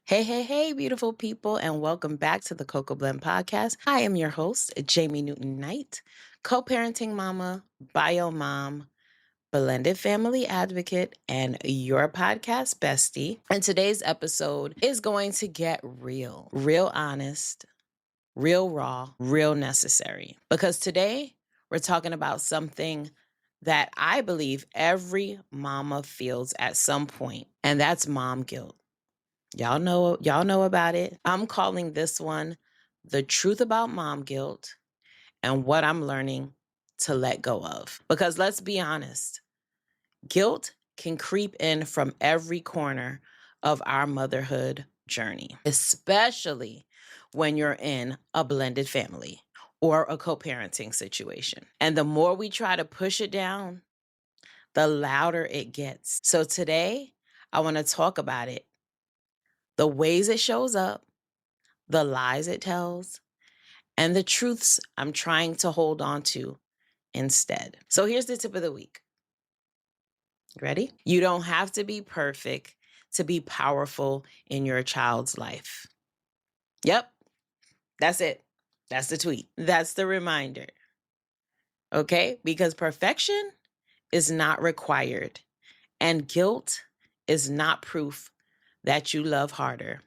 Hey, hey, hey, beautiful people, and welcome back to the Cocoa Blend Podcast. I am your host, Jamie Newton Knight, co parenting mama, bio mom, blended family advocate, and your podcast bestie. And today's episode is going to get real honest, real raw, real necessary. Because today we're talking about something that I believe every mama feels at some point, and that's mom guilt. Y'all know about it. I'm calling this one the truth about mom guilt and what I'm learning to let go of. Because let's be honest, guilt can creep in from every corner of our motherhood journey, especially when you're in a blended family or a co-parenting situation. And the more we try to push it down, the louder it gets. So today, I want to talk about it, the ways it shows up, the lies it tells, and the truths I'm trying to hold on to instead. So here's the tip of the week. Ready? You don't have to be perfect to be powerful in your child's life. Yep, that's it. That's the tweet. That's the reminder. Okay? Because perfection is not required, and guilt is not proof that you love harder.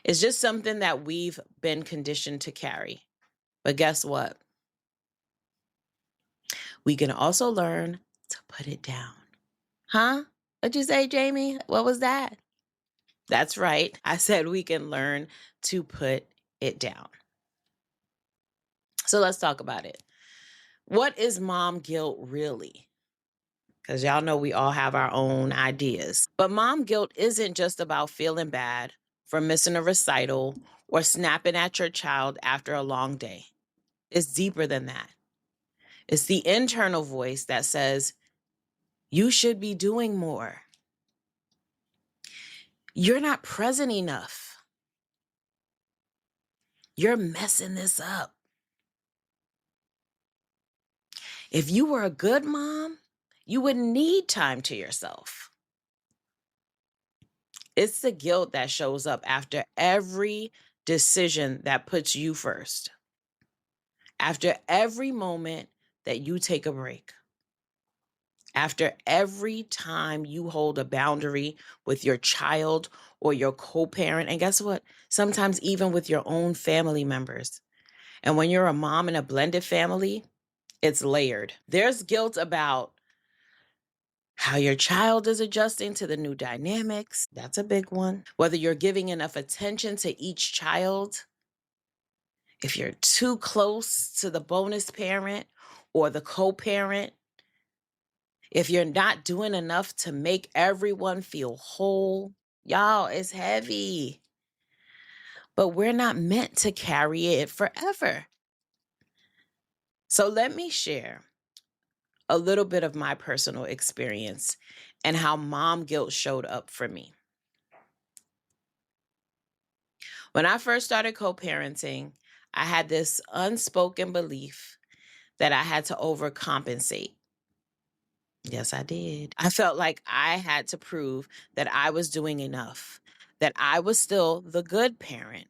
It's just something that we've been conditioned to carry. But guess what? We can also learn to put it down. Huh? What'd you say, Jamie? What was that? That's right. I said we can learn to put it down. So let's talk about it. What is mom guilt really? Because y'all know we all have our own ideas. But mom guilt isn't just about feeling bad for missing a recital or snapping at your child after a long day. It's deeper than that. It's the internal voice that says, you should be doing more. You're not present enough. You're messing this up. If you were a good mom, you wouldn't need time to yourself. It's the guilt that shows up after every decision that puts you first, after every moment that you take a break, after every time you hold a boundary with your child or your co-parent. And guess what? Sometimes even with your own family members. And when you're a mom in a blended family, it's layered. There's guilt about how your child is adjusting to the new dynamics. That's a big one. Whether you're giving enough attention to each child, if you're too close to the bonus parent or the co-parent, if you're not doing enough to make everyone feel whole. Y'all, it's heavy. But we're not meant to carry it forever. So let me share a little bit of my personal experience and how mom guilt showed up for me. When I first started co-parenting, I had this unspoken belief that I had to overcompensate. Yes, I did. I felt like I had to prove that I was doing enough, that I was still the good parent,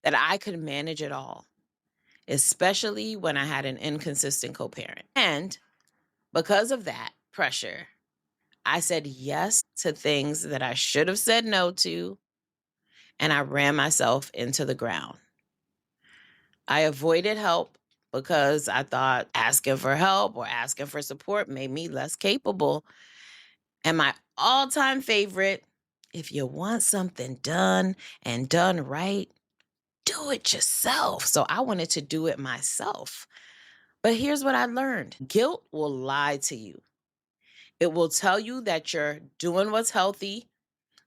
that I could manage it all, especially when I had an inconsistent co-parent. And because of that pressure, I said yes to things that I should have said no to, and I ran myself into the ground. I avoided help because I thought asking for help or asking for support made me less capable. And my all-time favorite, if you want something done and done right, do it yourself. So I wanted to do it myself. But here's what I learned. Guilt will lie to you. It will tell you that you're doing what's healthy,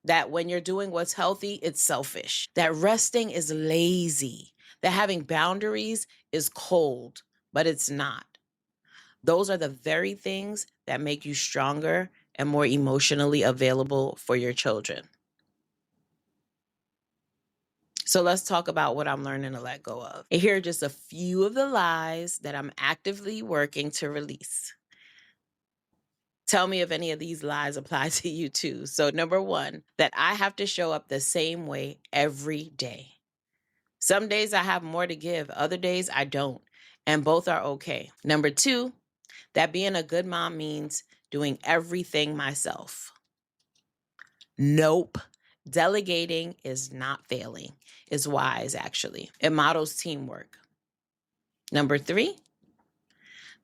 that when you're doing what's healthy, it's selfish, that resting is lazy, that having boundaries is cold, but it's not. Those are the very things that make you stronger and more emotionally available for your children. So let's talk about what I'm learning to let go of. And here are just a few of the lies that I'm actively working to release. Tell me if any of these lies apply to you too. So, number one, that I have to show up the same way every day. Some days I have more to give, other days I don't, and both are okay. Number two, that being a good mom means doing everything myself. Nope. Delegating is not failing. It's wise, actually. It models teamwork. Number three,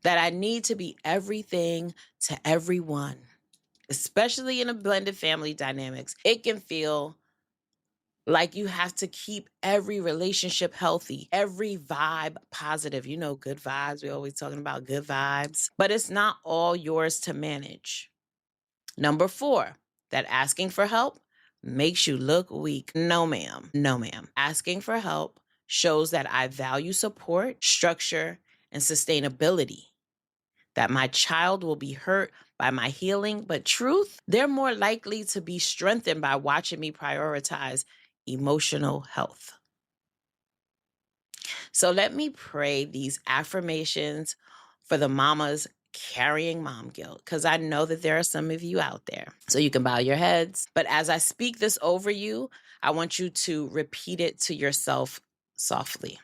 that I need to be everything to everyone, especially in a blended family dynamics. It can feel like you have to keep every relationship healthy, every vibe positive. You know, good vibes. We're always talking about good vibes, but it's not all yours to manage. Number four, that asking for help makes you look weak. No, ma'am. No, ma'am. Asking for help shows that I value support, structure, and sustainability. That my child will be hurt by my healing, but truth, they're more likely to be strengthened by watching me prioritize emotional health. So let me pray these affirmations for the mamas carrying mom guilt, because I know that there are some of you out there. So you can bow your heads. But as I speak this over you, I want you to repeat it to yourself softly.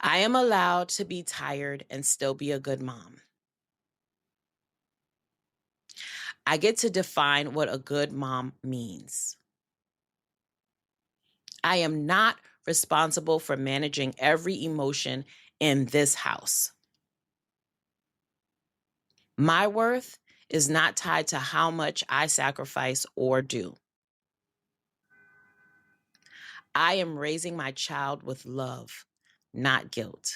I am allowed to be tired and still be a good mom. I get to define what a good mom means. I am not responsible for managing every emotion in this house. My worth is not tied to how much I sacrifice or do. I am raising my child with love, not guilt.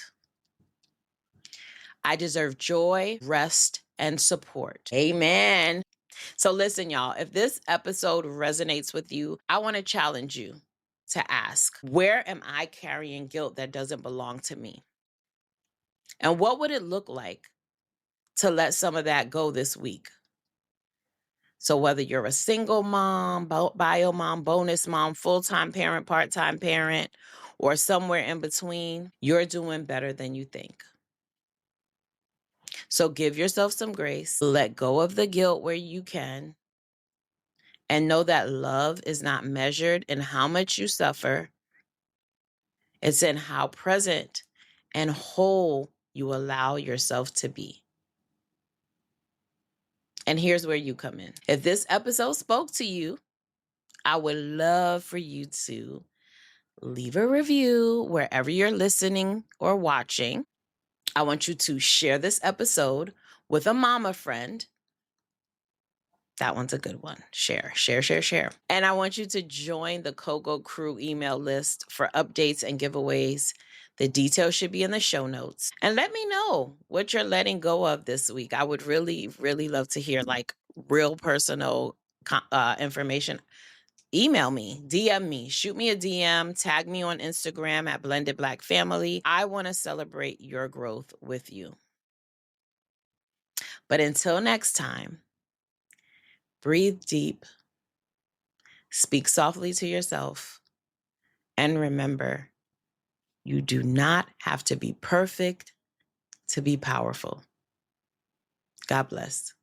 I deserve joy, rest, and support. Amen. So listen, y'all, if this episode resonates with you, I want to challenge you to ask, where am I carrying guilt that doesn't belong to me? And what would it look like to let some of that go this week? So whether you're a single mom, bio mom, bonus mom, full-time parent, part-time parent, or somewhere in between, you're doing better than you think. So give yourself some grace, let go of the guilt where you can, and know that love is not measured in how much you suffer. It's in how present and whole you allow yourself to be. And here's where you come in. If this episode spoke to you, I would love for you to leave a review wherever you're listening or watching. I want you to share this episode with a mama friend. That one's a good one. Share. And I want you to join the Coco Crew email list for updates and giveaways. The details should be in the show notes. And let me know what you're letting go of this week. I would really, really love to hear like real personal information. Email me, DM me, shoot me a DM, tag me on Instagram at Blended Black Family. I want to celebrate your growth with you. But until next time, breathe deep, speak softly to yourself, and remember, you do not have to be perfect to be powerful. God bless.